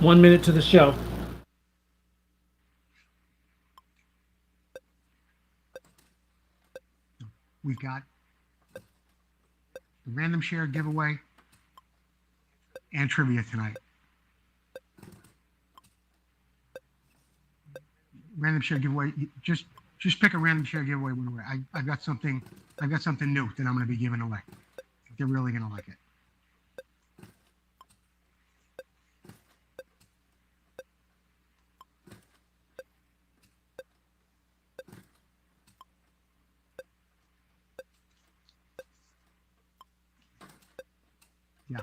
1 minute to the show. We've got the random share giveaway and trivia tonight. Random share giveaway. Just pick a random share giveaway winner. I've got something new that I'm going to be giving away. They're really going to like it. Yeah.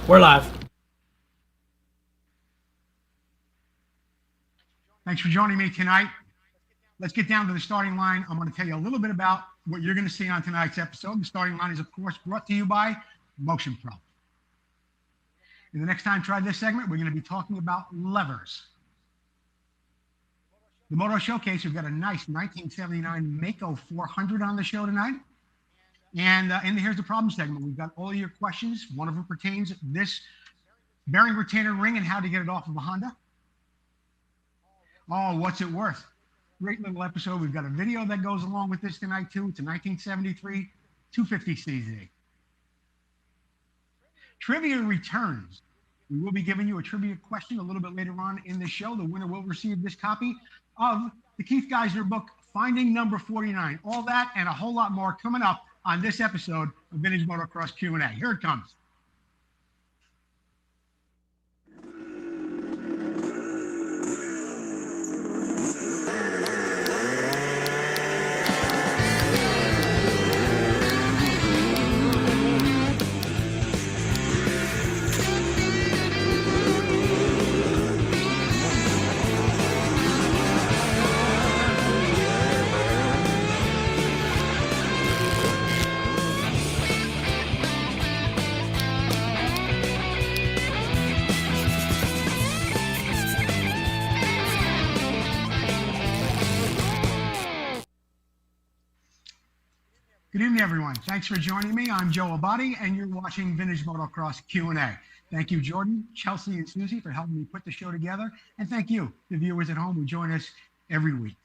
We're live. Thanks for joining me tonight. Let's get down to the starting line. I'm going to tell you a little bit about what you're going to see on tonight's episode. The starting line is, of course, brought to you by Motion Pro. In the next time, try this segment, we're going to be talking about levers. The Moto Showcase, we've got a nice 1979 Mako 400 on the show tonight. And here's the problem segment. We've got all of your questions. One of them pertains to this bearing retainer ring and how to get it off of a Honda. Oh, what's it worth? Great little episode. We've got a video that goes along with this tonight, too. It's a 1973 250cc. Trivia returns. We will be giving you a trivia question a little bit later on in the show. The winner will receive this copy of the Keith Geisner book, Finding Number 49. All that and a whole lot more coming up on this episode of Vintage Motocross Q&A. Here it comes. Good evening, everyone. Thanks for joining me. I'm Joe Abadi, and you're watching Vintage Motocross Q&A. Thank you, Jordan, Chelsea, and Susie for helping me put the show together. And thank you, the viewers at home who join us every week.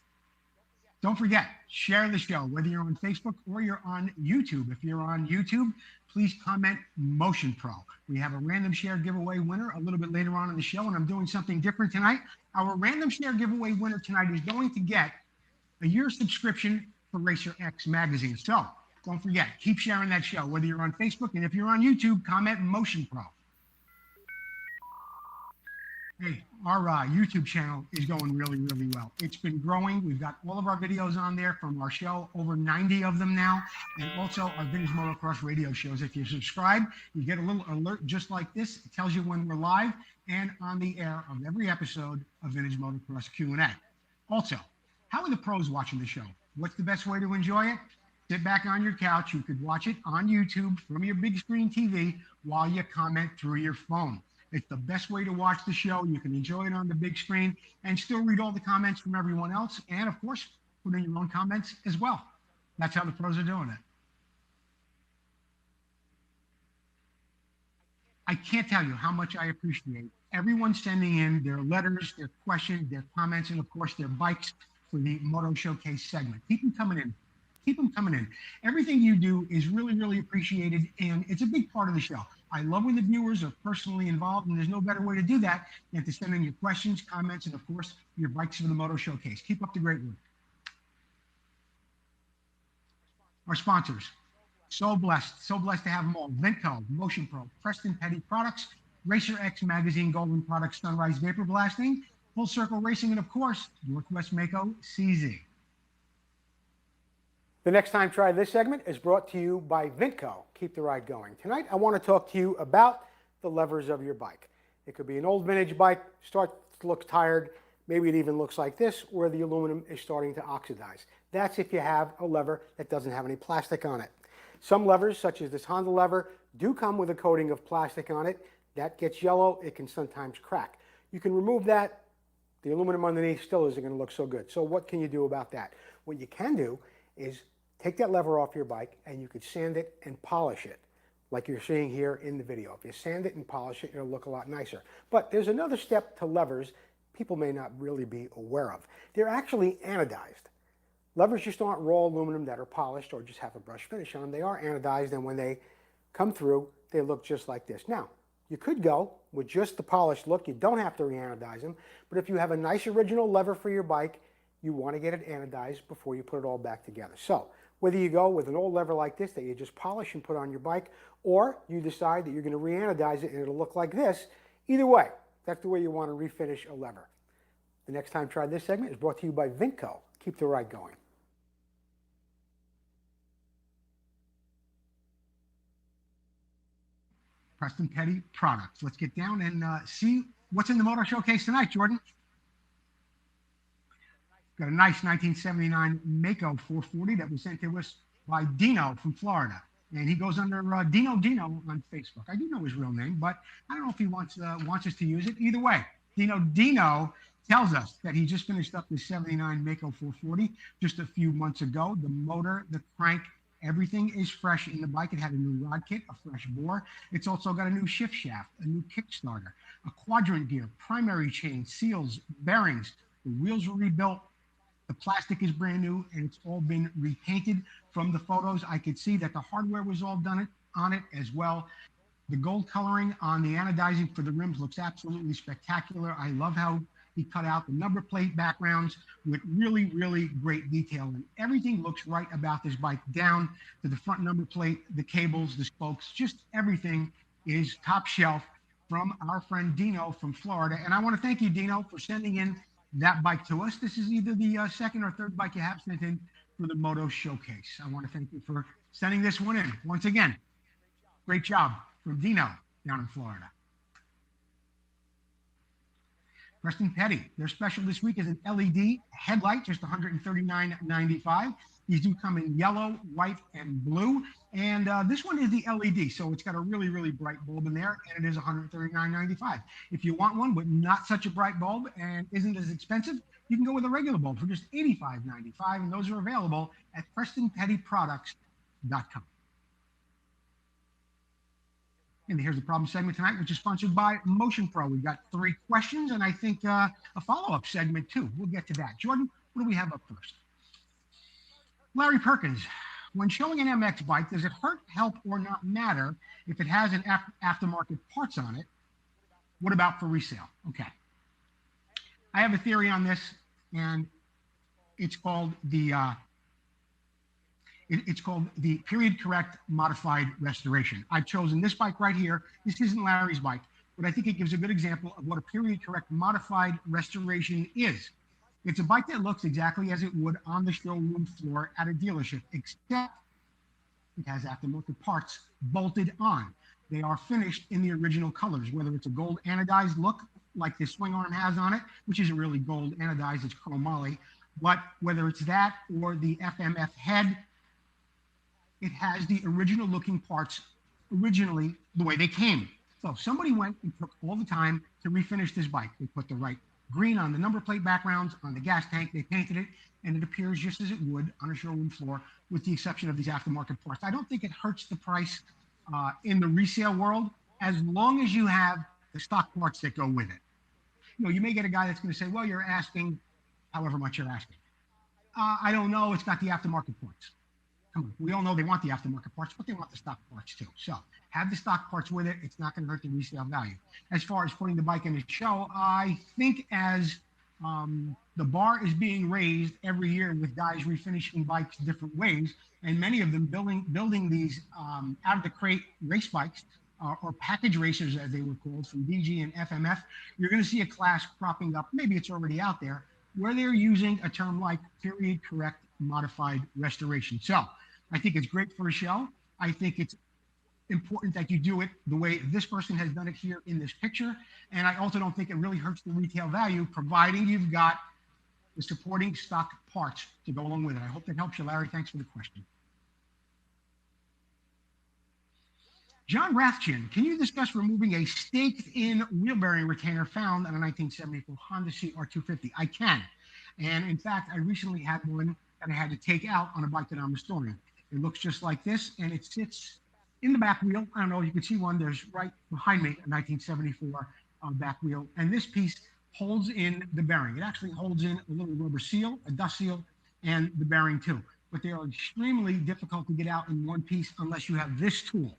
Don't forget, share the show, whether you're on Facebook or you're on YouTube. If you're on YouTube, please comment Motion Pro. We have a random share giveaway winner a little bit later on in the show, and I'm doing something different tonight. Our random share giveaway winner tonight is going to get a year subscription for Racer X magazine. So don't forget, keep sharing that show, whether you're on Facebook, and if you're on YouTube, comment Motion Pro. Hey, our YouTube channel is going really, really well. It's been growing. We've got all of our videos on there from our show, over 90 of them now, and also our Vintage Motocross radio shows. If you subscribe, you get a little alert just like this. It tells you when we're live and on the air of every episode of Vintage Motocross Q&A. Also, how are the pros watching the show? What's the best way to enjoy it? Sit back on your couch. You could watch it on YouTube from your big screen TV while you comment through your phone. It's the best way to watch the show. You can enjoy it on the big screen and still read all the comments from everyone else. And of course, put in your own comments as well. That's how the pros are doing it. I can't tell you how much I appreciate everyone sending in their letters, their questions, their comments, and of course their bikes for the Moto Showcase segment. Keep them coming in. Keep them coming in. Everything you do is really, really appreciated, and it's a big part of the show. I love when the viewers are personally involved, and there's no better way to do that than to send in your questions, comments, and of course, your bikes for the Moto Showcase. Keep up the great work. Our sponsors, so blessed to have them all. Vintco, Motion Pro, Preston Petty Products, Racer X Magazine, Golden Products, Sunrise Vapor Blasting, Full Circle Racing, and of course, Northwest Mako CZ. The Next Time Try This segment is brought to you by Vintco. Keep the ride going. Tonight, I want to talk to you about the levers of your bike. It could be an old vintage bike, starts to look tired, maybe it even looks like this, where the aluminum is starting to oxidize. That's if you have a lever that doesn't have any plastic on it. Some levers, such as this Honda lever, do come with a coating of plastic on it. That gets yellow, it can sometimes crack. You can remove that, the aluminum underneath still isn't going to look so good. So what can you do about that? What you can do is take that lever off your bike and you could sand it and polish it like you're seeing here in the video. If you sand it and polish it, it'll look a lot nicer. But there's another step to levers people may not really be aware of. They're actually anodized. Levers just aren't raw aluminum that are polished or just have a brush finish on them. They are anodized, and when they come through, they look just like this. Now, you could go with just the polished look. You don't have to re-anodize them. But if you have a nice original lever for your bike, you want to get it anodized before you put it all back together. So whether you go with an old lever like this that you just polish and put on your bike, or you decide that you're going to re-anodize it and it'll look like this, either way, that's the way you want to refinish a lever. The Next Time Try This segment is brought to you by Vintco. Keep the ride going. Preston Petty Products. Let's get down and see what's in the Moto Showcase tonight, Jordan. Got a nice 1979 Mako 440 that was sent to us by Dino from Florida. And he goes under Dino on Facebook. I do know his real name, but I don't know if he wants us to use it. Either way, Dino tells us that he just finished up the 79 Mako 440 just a few months ago. The motor, the crank, everything is fresh in the bike. It had a new rod kit, a fresh bore. It's also got a new shift shaft, a new kickstarter, a quadrant gear, primary chain, seals, bearings. The wheels were rebuilt. The plastic is brand new, and it's all been repainted. From the photos, I could see that the hardware was all done on it as well. The gold coloring on the anodizing for the rims looks absolutely spectacular. I love how he cut out the number plate backgrounds with really, really great detail. And everything looks right about this bike, down to the front number plate, the cables, the spokes, just everything is top shelf from our friend Dino from Florida. And I want to thank you, Dino, for sending in that bike to us. This is either the second or third bike you have sent in for the Moto Showcase. I want to thank you for sending this one in. Once again, great job from Dino down in Florida. Preston Petty, their special this week is an LED headlight, just $139.95. These do come in yellow, white, and blue. And this one is the LED, so it's got a really, really bright bulb in there, and it is $139.95. If you want one with not such a bright bulb and isn't as expensive, you can go with a regular bulb for just $85.95, and those are available at PrestonPettyProducts.com. And here's the problem segment tonight, which is sponsored by Motion Pro. We've got 3 questions, and I think a follow-up segment, too. We'll get to that. Jordan, what do we have up first? Larry Perkins, when showing an MX bike, does it hurt, help, or not matter if it has an aftermarket parts on it? What about for resale? Okay. I have a theory on this, and it's called the period correct modified restoration. I've chosen this bike right here. This isn't Larry's bike, but I think it gives a good example of what a period correct modified restoration is. It's a bike that looks exactly as it would on the showroom floor at a dealership, except it has aftermarket parts bolted on. They are finished in the original colors, whether it's a gold anodized look like this swing arm has on it, which isn't really gold anodized, it's chromoly, but whether it's that or the FMF head, it has the original looking parts originally the way they came. So somebody went and took all the time to refinish this bike. They put the right green on the number plate backgrounds, on the gas tank, they painted it, and it appears just as it would on a showroom floor, with the exception of these aftermarket parts. I don't think it hurts the price in the resale world, as long as you have the stock parts that go with it. You know, you may get a guy that's going to say, well, you're asking however much you're asking. I don't know, it's got the aftermarket parts. come on, we all know they want the aftermarket parts, but they want the stock parts too. So have the stock parts with it. It's not going to hurt the resale value. As far as putting the bike in the show, I think as the bar is being raised every year with guys refinishing bikes different ways, and many of them building these out of the crate race bikes or package racers, as they were called, from DG and FMF, you're going to see a class cropping up. Maybe it's already out there, where they're using a term like period correct modified restoration. So I think it's great for a show. I think it's important that you do it the way this person has done it here in this picture. And I also don't think it really hurts the retail value, providing you've got the supporting stock parts to go along with it. I hope that helps you, Larry. Thanks for the question. John Rathchin, can you discuss removing a staked-in wheel bearing retainer found on a 1974 Honda CR250? I can. And in fact, I recently had one that I had to take out on a bike that I'm restoring. It looks just like this, and it sits in the back wheel. I don't know if you can see one. There's right behind me a 1974 back wheel. And this piece holds in the bearing. It actually holds in a little rubber seal, a dust seal, and the bearing too. But they are extremely difficult to get out in one piece unless you have this tool.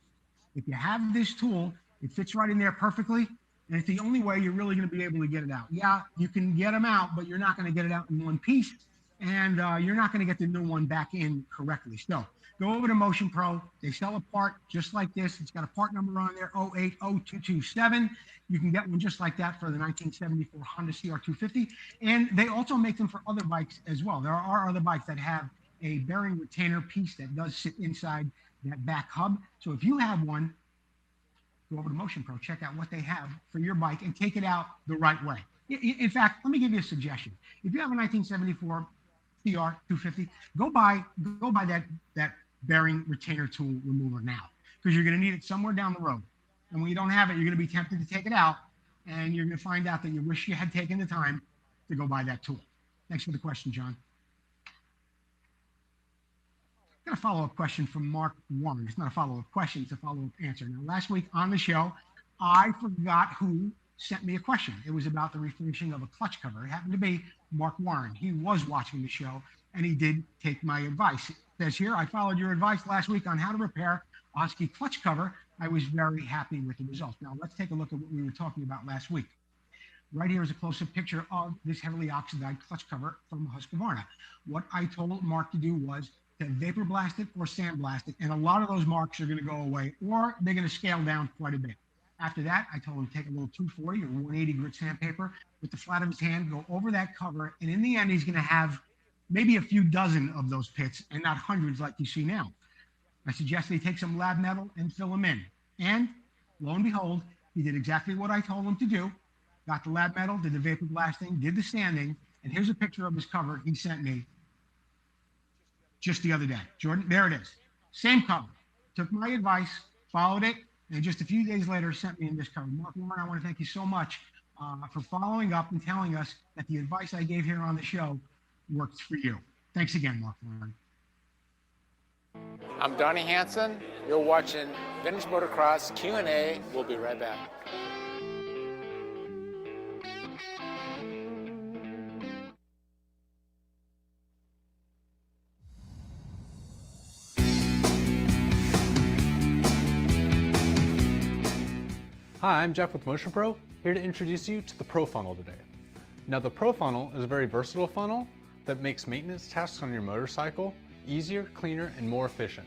If you have this tool, it fits right in there perfectly. And it's the only way you're really going to be able to get it out. Yeah, you can get them out, but you're not going to get it out in one piece. And you're not going to get the new one back in correctly. So go over to Motion Pro. They sell a part just like this. It's got a part number on there, 080227. You can get one just like that for the 1974 Honda CR250. And they also make them for other bikes as well. There are other bikes that have a bearing retainer piece that does sit inside that back hub. So if you have one, go over to Motion Pro, check out what they have for your bike and take it out the right way. In fact, let me give you a suggestion. If you have a 1974 CR250, go buy that bearing retainer tool remover now, because you're going to need it somewhere down the road. And when you don't have it, you're going to be tempted to take it out, and you're going to find out that you wish you had taken the time to go buy that tool. Thanks for the question, John. Got a follow-up question from Mark Warren. It's not a follow-up question, it's a follow-up answer. Now, last week on the show, I forgot who sent me a question. It was about the refinishing of a clutch cover. It happened to be Mark Warren. He was watching the show, and he did take my advice. It says here, I followed your advice last week on how to repair a Husky clutch cover. I was very happy with the results. Now, let's take a look at what we were talking about last week. Right here is a close-up picture of this heavily oxidized clutch cover from Husqvarna. What I told Mark to do was to vapor blast it or sandblast it, and a lot of those marks are going to go away, or they're going to scale down quite a bit. After that, I told him to take a little 240 or 180 grit sandpaper with the flat of his hand, go over that cover, and in the end, he's going to have maybe a few dozen of those pits and not hundreds like you see now. I suggested he take some lab metal and fill them in. And lo and behold, he did exactly what I told him to do. Got the lab metal, did the vapor blasting, did the sanding, and here's a picture of his cover he sent me just the other day. Jordan, there it is. Same cover. Took my advice, followed it, and just a few days later sent me in this cover. Mark Warren, I want to thank you so much for following up and telling us that the advice I gave here on the show works for you. Thanks again, Mark Warren. I'm Donnie Hansen. You're watching Vintage Motocross Q&A. We'll be right back. Hi, I'm Jeff with Motion Pro, here to introduce you to the Pro Funnel today. Now the Pro Funnel is a very versatile funnel that makes maintenance tasks on your motorcycle easier, cleaner, and more efficient.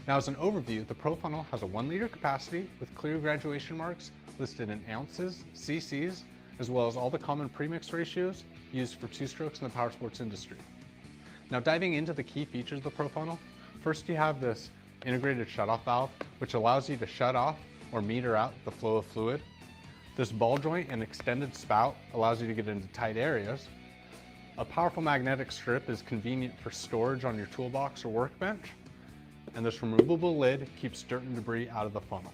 Now as an overview, the Pro Funnel has a 1 liter capacity with clear graduation marks listed in ounces, cc's, as well as all the common premix ratios used for two-strokes in the power sports industry. Now diving into the key features of the Pro Funnel, first you have this integrated shutoff valve, which allows you to shut off or meter out the flow of fluid. This ball joint and extended spout allows you to get into tight areas. A powerful magnetic strip is convenient for storage on your toolbox or workbench. And this removable lid keeps dirt and debris out of the funnel.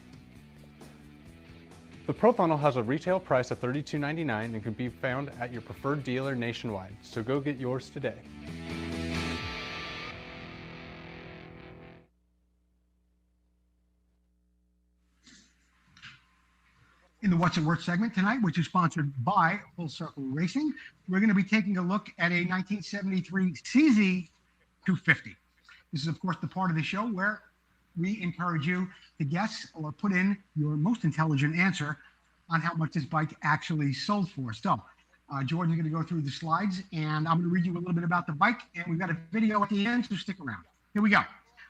The Pro Funnel has a retail price of $32.99 and can be found at your preferred dealer nationwide, so go get yours today. In the What's It Worth segment tonight, which is sponsored by Full Circle Racing, we're going to be taking a look at a 1973 CZ 250. This is, of course, the part of the show where we encourage you to guess or put in your most intelligent answer on how much this bike actually sold for. So Jordan's going to go through the slides, and I'm going to read you a little bit about the bike, and we've got a video at the end, so stick around. Here we go.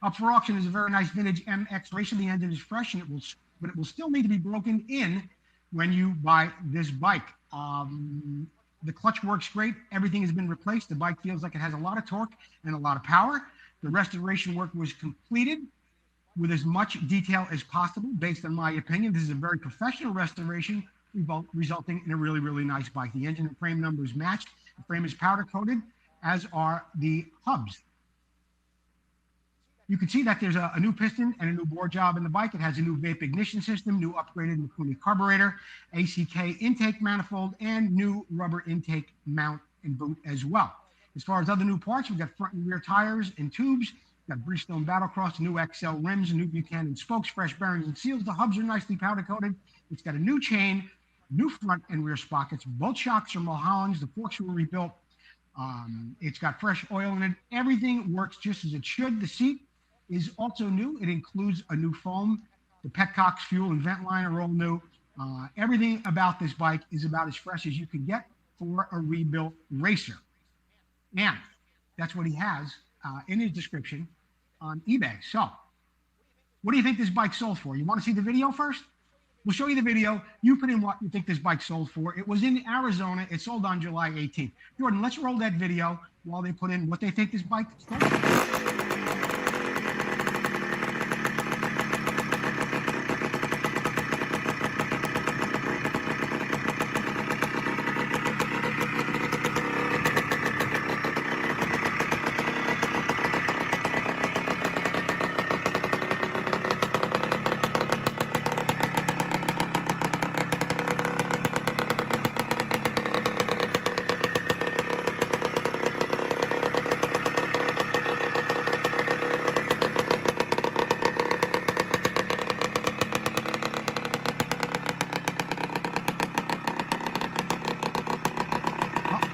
Up for auction is a very nice vintage MX Racer. The engine is fresh, and it will still need to be broken in when you buy this bike. The clutch works great. Everything has been replaced. The bike feels like it has a lot of torque and a lot of power. The restoration work was completed with as much detail as possible, based on my opinion. This is a very professional restoration, resulting in a really, really nice bike. The engine and frame numbers matched. The frame is powder coated, as are the hubs. You can see that there's a new piston and a new bore job in the bike. It has a new vape ignition system, new upgraded Mikuni carburetor, ACK intake manifold, and new rubber intake mount and boot as well. As far as other new parts, we've got front and rear tires and tubes. We've got Bridgestone Battlecross, new XL rims, new Buchanan spokes, fresh bearings and seals. The hubs are nicely powder coated. It's got a new chain, new front and rear sprockets. Both shocks are Mulhollands. The forks were rebuilt. It's got fresh oil in it. Everything works just as it should. The seat is also new. It includes a new foam. The petcox, fuel, and vent line are all new. Everything about this bike is about as fresh as you can get for a rebuilt racer. And that's what he has in his description on eBay. So what do you think this bike sold for? You want to see the video first? We'll show you the video. You put in what you think this bike sold for. It was in Arizona. It sold on July 18th. Jordan, let's roll that video while they put in what they think this bike sold for.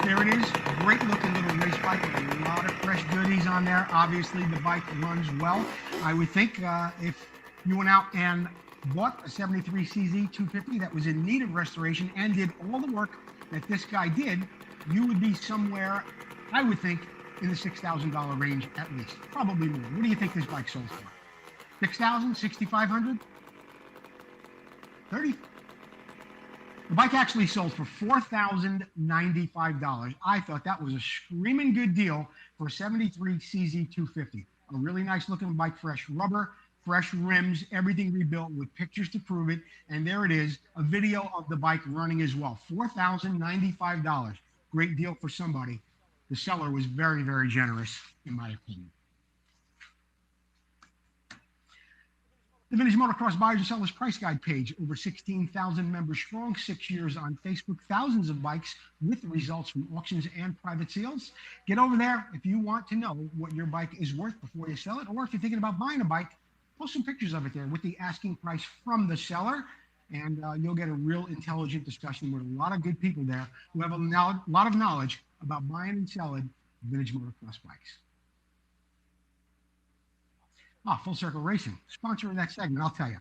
There it is, great looking little race bike with a lot of fresh goodies on there. Obviously the bike runs well. I would think if you went out and bought a 73 CZ 250 that was in need of restoration and did all the work that this guy did, you would be somewhere, I would think, in the $6,000 range at least, probably more. What do you think this bike sold for? 6,000, 6,500, 30? The bike actually sold for $4,095. I thought that was a screaming good deal for a 73 CZ 250. A really nice looking bike, fresh rubber, fresh rims, everything rebuilt with pictures to prove it. And there it is, a video of the bike running as well. $4,095. Great deal for somebody. The seller was very, very generous, in my opinion. The Vintage Motocross Buyers and Sellers Price Guide page, over 16,000 members strong, 6 years on Facebook, thousands of bikes with results from auctions and private sales. Get over there if you want to know what your bike is worth before you sell it, or if you're thinking about buying a bike, post some pictures of it there with the asking price from the seller, and you'll get a real intelligent discussion with a lot of good people there who have a lot of knowledge about buying and selling vintage motocross bikes. Full Circle Racing, sponsor of that segment, I'll tell you.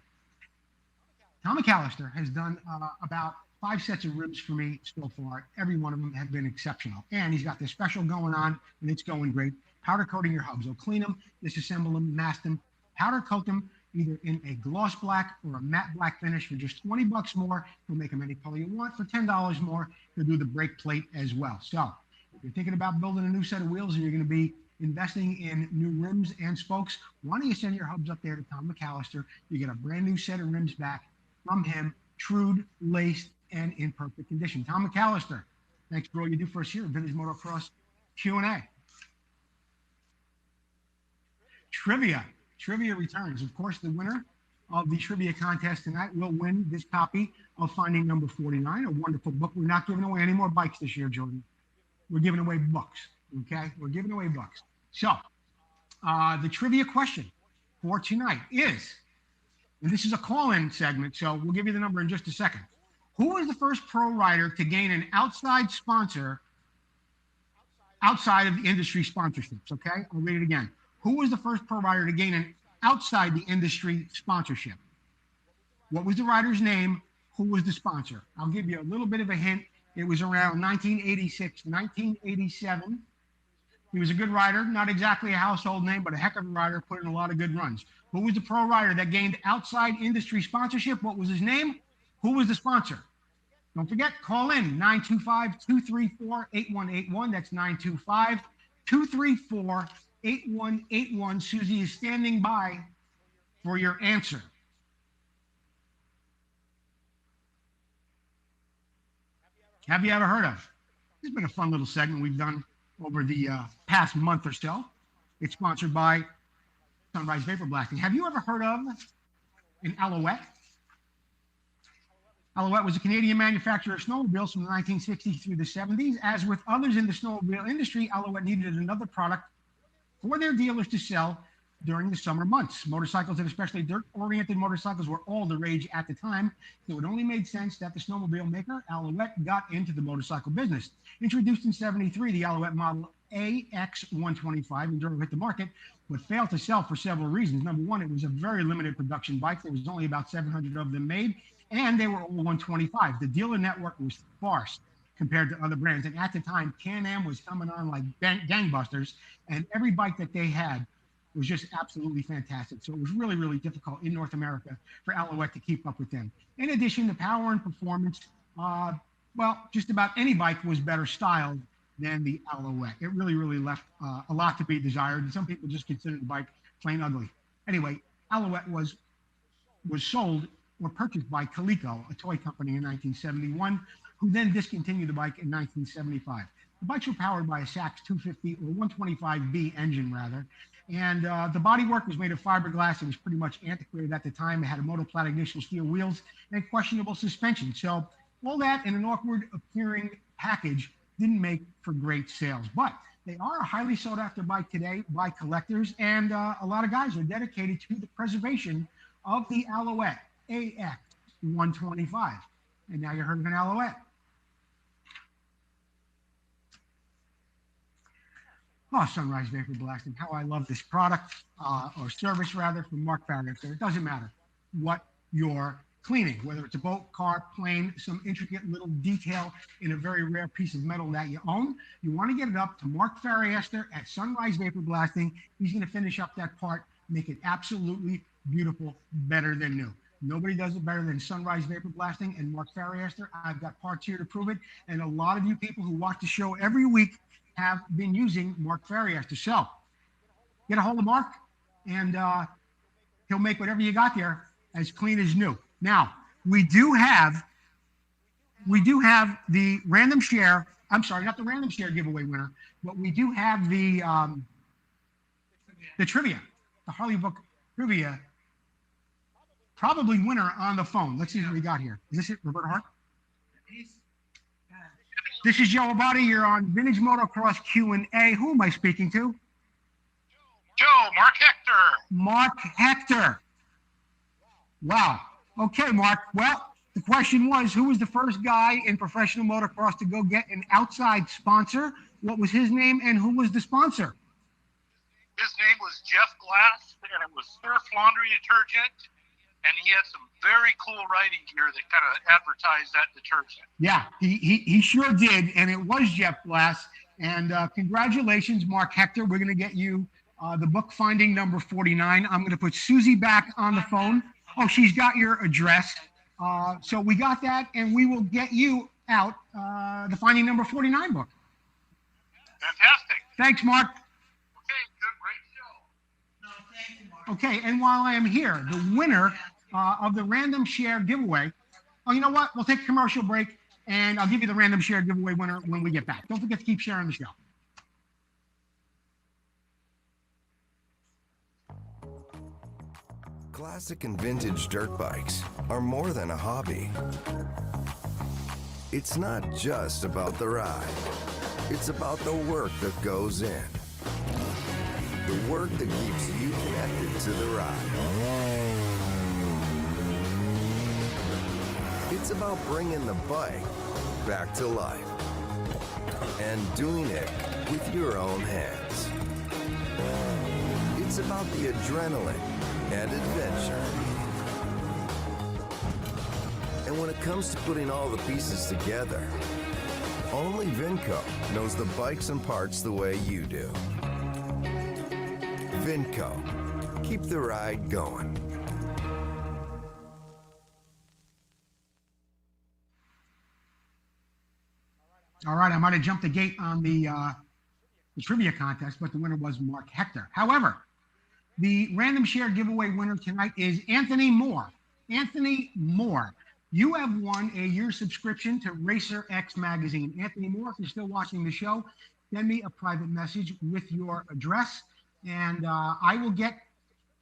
Tom McAllister has done about 5 sets of ribs for me so far. Every one of them have been exceptional. And he's got this special going on, and it's going great. Powder coating your hubs. He'll clean them, disassemble them, mask them, powder coat them, either in a gloss black or a matte black finish for just $20 more. He'll make them any color you want. For $10 more, he'll do the brake plate as well. So if you're thinking about building a new set of wheels and you're going to be investing in new rims and spokes, why don't you send your hubs up there to Tom McAllister? You get a brand new set of rims back from him, trued, laced, and in perfect condition. Tom McAllister, thanks for all you do for us here at Vintage Motocross Q&A. Trivia returns. Of course, the winner of the trivia contest tonight will win this copy of Finding Number 49, a wonderful book. We're not giving away any more bikes this year, Jordan. We're giving away books, okay? We're giving away books. So, the trivia question for tonight is, and this is a call-in segment, so we'll give you the number in just a second. Who was the first pro rider to gain an outside sponsor outside of the industry sponsorships, okay? I'll read it again. Who was the first pro rider to gain an outside the industry sponsorship? What was the rider's name? Who was the sponsor? I'll give you a little bit of a hint. It was around 1986, 1987. He was a good rider, not exactly a household name, but a heck of a rider, put in a lot of good runs. Who was the pro rider that gained outside industry sponsorship? What was his name? Who was the sponsor? Don't forget, call in 925-234-8181. That's 925-234-8181. Susie is standing by for your answer. Have you ever heard of? This has been a fun little segment we've done over the past month or so. It's sponsored by Sunrise Vapor Blasting. Have you ever heard of an Alouette? Alouette was a Canadian manufacturer of snowmobiles from the 1960s through the 70s. As with others in the snowmobile industry, Alouette needed another product for their dealers to sell during the summer months. Motorcycles, and especially dirt-oriented motorcycles, were all the rage at the time, so it only made sense that the snowmobile maker, Alouette, got into the motorcycle business. Introduced in 73, the Alouette model AX125 in Durham hit the market, but failed to sell for several reasons. Number one, it was a very limited production bike. There was only about 700 of them made, and they were all 125. The dealer network was sparse compared to other brands, and at the time, Can-Am was coming on like gangbusters, and every bike that they had was just absolutely fantastic. So it was really, really difficult in North America for Alouette to keep up with them. In addition, the power and performance, just about any bike was better styled than the Alouette. It really, really left a lot to be desired, and some people just considered the bike plain ugly. Anyway, Alouette was sold or purchased by Coleco, a toy company, in 1971, who then discontinued the bike in 1975. The bikes were powered by a Sachs 250 or 125B engine, rather. And the bodywork was made of fiberglass. It was pretty much antiquated at the time. It had a monoplat ignition steel wheels and questionable suspension. So all that in an awkward appearing package didn't make for great sales. But they are a highly sought after bike today by collectors. And a lot of guys are dedicated to the preservation of the Alouette AX125. And now you heard of an Alouette. Oh, Sunrise Vapor Blasting, how I love this product, or service rather, from Mark Farragut. It doesn't matter what you're cleaning, whether it's a boat, car, plane, some intricate little detail in a very rare piece of metal that you own. You want to get it up to Mark Farragut at Sunrise Vapor Blasting. He's going to finish up that part, make it absolutely beautiful, better than new. Nobody does it better than Sunrise Vapor Blasting and Mark Farragut. I've got parts here to prove it. And a lot of you people who watch the show every week have been using Mark Farragut. So get a hold of Mark, and he'll make whatever you got there as clean as new. Now, we do have the random share. I'm sorry, not the random share giveaway winner, but we do have the trivia, the Harley Book trivia, probably winner on the phone. Let's see what we got here. Is this it, Roberta Hart? This is Joe Abadi. You're on Vintage Motocross Q&A. Who am I speaking to? Mark Hector. Mark Hector. Wow. Okay, Mark. Well, the question was, who was the first guy in professional motocross to go get an outside sponsor? What was his name, and who was the sponsor? His name was Jeff Glass, and it was Surf Laundry Detergent. And he had some very cool writing here that kind of advertised that detergent. Yeah, he sure did. And it was Jeff Glass. And congratulations, Mark Hector. We're going to get you the book finding number 49. I'm going to put Susie back on the phone. Oh, she's got your address. So we got that, and we will get you out the finding number 49 book. Fantastic. Thanks, Mark. Okay, good, great show. No, thank you, Mark. Okay, and while I am here, the winner of the random share giveaway. Oh, you know what? We'll take a commercial break, and I'll give you the random share giveaway winner when we get back. Don't forget to keep sharing the show. Classic and vintage dirt bikes are more than a hobby. It's not just about the ride. It's about the work that goes in. The work that keeps you connected to the ride. It's about bringing the bike back to life and doing it with your own hands. It's about the adrenaline and adventure. And when it comes to putting all the pieces together, only Vinco knows the bikes and parts the way you do. Vinco, keep the ride going. All right, I might have jumped the gate on the trivia contest, but the winner was Mark Hector. However, the random share giveaway winner tonight is Anthony Moore. Anthony Moore, you have won a year subscription to Racer X magazine. Anthony Moore, if you're still watching the show, send me a private message with your address, and I will get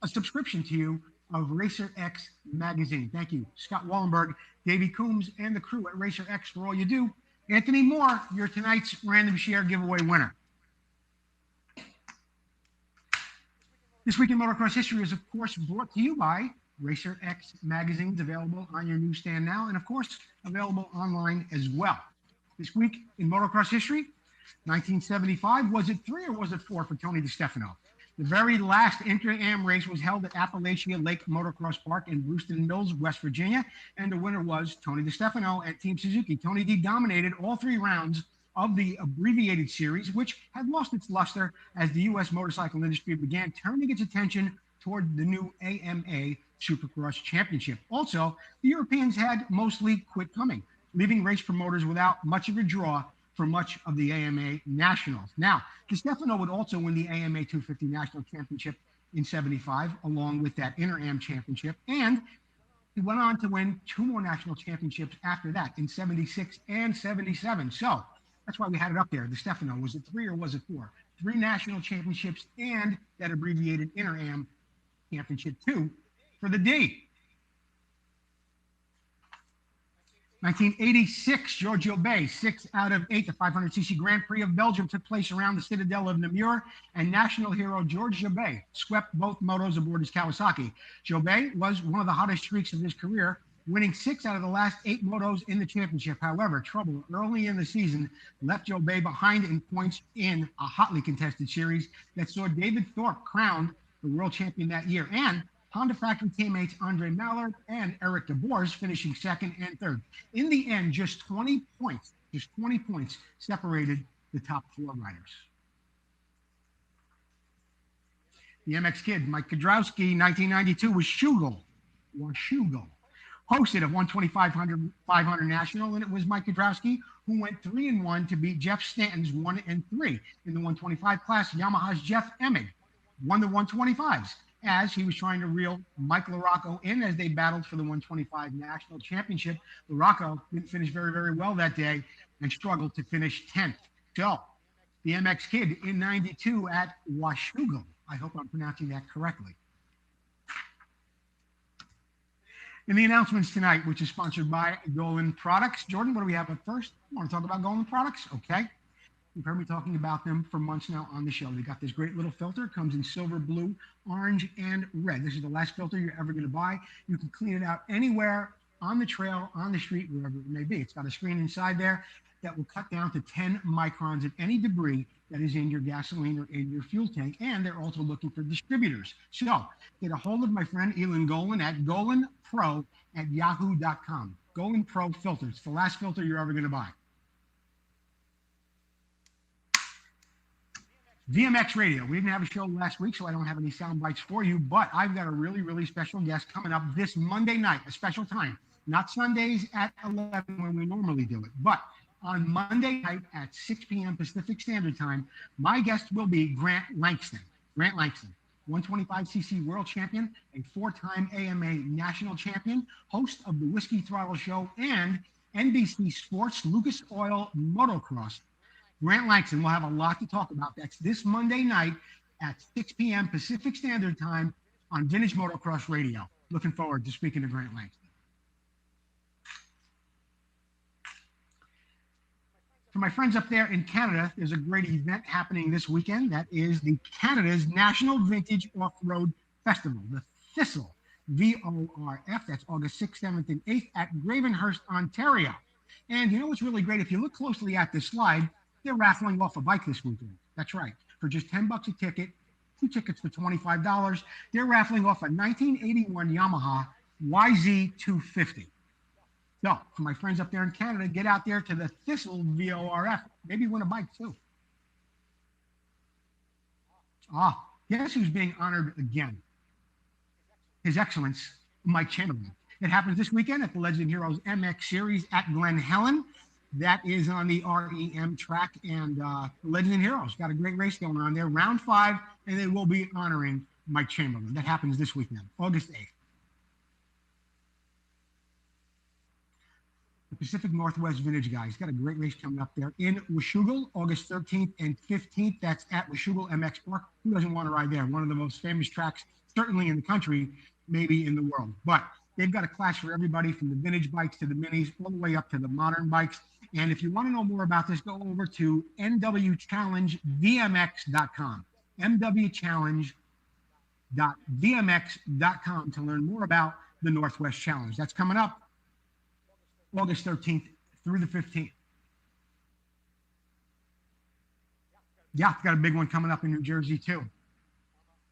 a subscription to you of Racer X magazine. Thank you, Scott Wallenberg, Davey Coombs, and the crew at Racer X for all you do. Anthony Moore, you're tonight's random share giveaway winner. This Week in Motocross History is, of course, brought to you by Racer X magazines, available on your newsstand now, and, of course, available online as well. This Week in Motocross History, 1975, was it 3 or was it 4 for Tony DiStefano? The very last Inter-Am race was held at Appalachia Lake Motocross Park in Brewston Mills, West Virginia, and the winner was Tony DiStefano at Team Suzuki. Tony D dominated all 3 rounds of the abbreviated series, which had lost its luster as the U.S. motorcycle industry began turning its attention toward the new AMA Supercross Championship. Also, the Europeans had mostly quit coming, leaving race promoters without much of a draw for much of the AMA Nationals. Now, DiStefano would also win the AMA 250 National Championship in 75, along with that Inter-Am Championship, and he went on to win 2 more national championships after that in 76 and 77. So that's why we had it up there. DiStefano, was it 3 or was it 4? 3 national championships and that abbreviated Inter-Am Championship 2 for the D. 1986, Giorgio Bay, 6 out of 8. The 500cc Grand Prix of Belgium took place around the Citadel of Namur, and national hero George Jobet swept both motos aboard his Kawasaki. Jobet was one of the hottest streaks of his career, winning 6 out of the last 8 motos in the championship. However, trouble early in the season left Jobet behind in points in a hotly contested series that saw David Thorpe crowned the world champion that year, and Honda factory teammates Andre Mallard and Eric DeBoers finishing 2nd and 3rd. In the end, just 20 points separated the top 4 riders. The MX Kid, Mike Kudrowski, 1992, was Shugle. Hosted a 125-500 National, and it was Mike Kudrowski who went 3-1 to beat Jeff Stanton's 1-3. In the 125 class, Yamaha's Jeff Emig won the 125s, as he was trying to reel Mike LaRocco in as they battled for the 125 National Championship. LaRocco didn't finish very, very well that day and struggled to finish 10th. So, the MX Kid in 92 at Washougal. I hope I'm pronouncing that correctly. In the announcements tonight, which is sponsored by Golan Products. Jordan, what do we have up first? You want to talk about Golan Products? Okay. You've heard me talking about them for months now on the show. They got this great little filter. It comes in silver, blue, orange, and red. This is the last filter you're ever going to buy. You can clean it out anywhere, on the trail, on the street, wherever it may be. It's got a screen inside there that will cut down to 10 microns of any debris that is in your gasoline or in your fuel tank. And they're also looking for distributors. So get a hold of my friend Elon Golan at golanpro@yahoo.com. Golan Pro Filter. It's the last filter you're ever going to buy. VMX Radio. We didn't have a show last week, so I don't have any sound bites for you, but I've got a really, really special guest coming up this Monday night, a special time. Not Sundays at 11 when we normally do it, but on Monday night at 6 p.m. Pacific Standard Time, my guest will be Grant Langston. Grant Langston, 125cc world champion, a 4-time AMA national champion, host of the Whiskey Throttle Show and NBC Sports Lucas Oil Motocross. Grant Langston will have a lot to talk about. That's this Monday night at 6 p.m. Pacific Standard Time on Vintage Motocross Radio. Looking forward to speaking to Grant Langston. For my friends up there in Canada, there's a great event happening this weekend. That is the Canada's National Vintage Off-Road Festival, the Thistle, VORF. That's August 6th, 7th, and 8th at Gravenhurst, Ontario. And you know what's really great? If you look closely at this slide, they're raffling off a bike this weekend. That's right. For just $10 a ticket, 2 tickets for $25. They're raffling off a 1981 Yamaha YZ250. So, for my friends up there in Canada, get out there to the Thistle VORF. Maybe win a bike, too. Guess who's being honored again? His Excellence, Mike Chamberlain. It happens this weekend at the Legend Heroes MX Series at Glen Helen. That is on the REM track, and Legend Heroes got a great race going on there. Round 5, and they will be honoring Mike Chamberlain. That happens this weekend, August 8th. The Pacific Northwest Vintage Guys got a great race coming up there in Washougal, August 13th and 15th. That's at Washougal MX Park. Who doesn't want to ride there? One of the most famous tracks, certainly in the country, maybe in the world. But they've got a class for everybody from the vintage bikes to the minis, all the way up to the modern bikes. And if you want to know more about this, go over to nwchallengevmx.com. nwchallenge.vmx.com to learn more about the Northwest Challenge. That's coming up August 13th through the 15th. Yeah, got a big one coming up in New Jersey, too.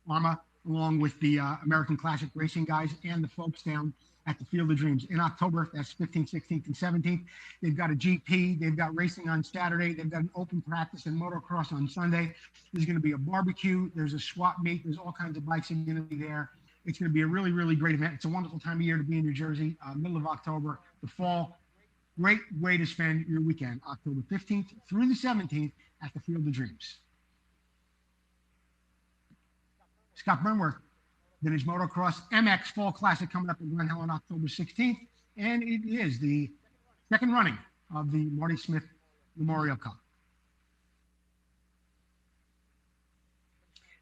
ARMA, along with the American Classic Racing guys and the folks down at the Field of Dreams in October. That's 15th, 16th, and 17th. They've got a GP. They've got racing on Saturday. They've got an open practice and motocross on Sunday. There's going to be a barbecue. There's a swap meet. There's all kinds of bikes going to be there. It's going to be a really, really great event. It's a wonderful time of year to be in New Jersey, middle of October, the fall. Great way to spend your weekend, October 15th through the 17th at the Field of Dreams. Scott Burnworth, Vintage Motocross MX Fall Classic coming up in Glen Helen October 16th. And it is the second running of the Marty Smith Memorial Cup.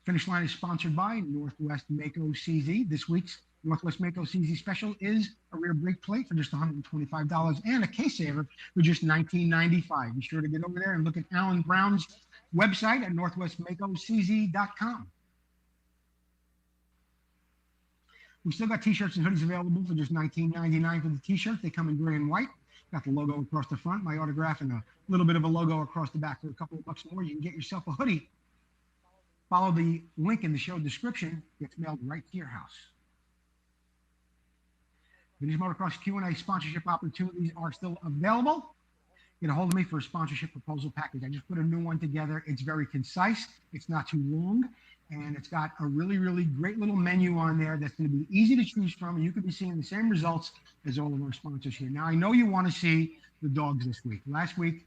Finish line is sponsored by Northwest Mako CZ. This week's Northwest Mako CZ special is a rear brake plate for just $125 and a case saver for just $19.95. Be sure to get over there and look at Alan Brown's website at northwestmakocz.com. We still got t-shirts and hoodies available for just $19.99 for the t-shirt. They come in gray and white. Got the logo across the front, my autograph, and a little bit of a logo across the back. For a couple of bucks more, you can get yourself a hoodie. Follow the link in the show description. It's mailed right to your house. Vintage Motocross Q&A sponsorship opportunities are still available. Get a hold of me for a sponsorship proposal package. I just put a new one together. It's very concise. It's not too long. And it's got a really, really great little menu on there that's going to be easy to choose from. And you could be seeing the same results as all of our sponsors here. Now, I know you want to see the dogs this week. Last week,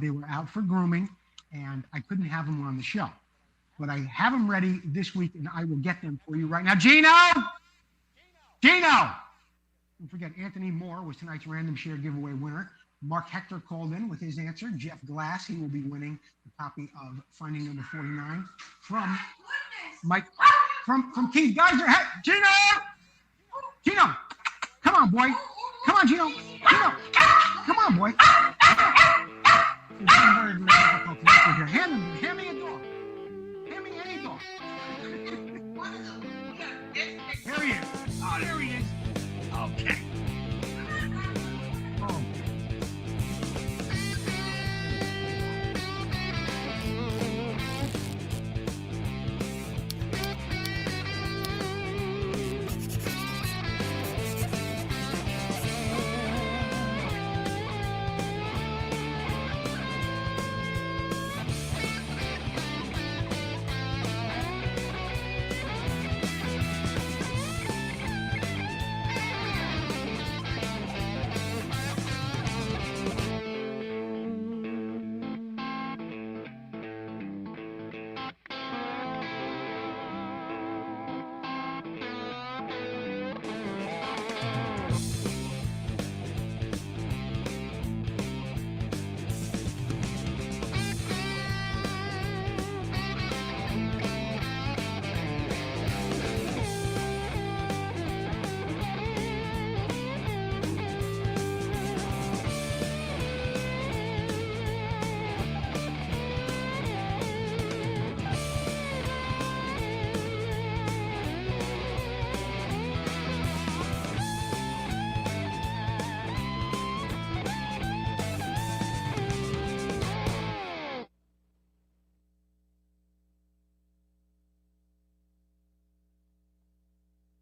they were out for grooming, and I couldn't have them on the show. But I have them ready this week, and I will get them for you right now. Gino! Don't forget, Anthony Moore was tonight's random share giveaway winner. Mark Hector called in with his answer. Jeff Glass, he will be winning a copy of Finding Number 49 from Mike, from Keith Geyser. Hey, Gino, come on, boy. Come on, Gino. Come on, boy. It's very, very difficult to work with here. Hand me a dog. Hand me any dog. Here he is. Oh, there he is. Okay.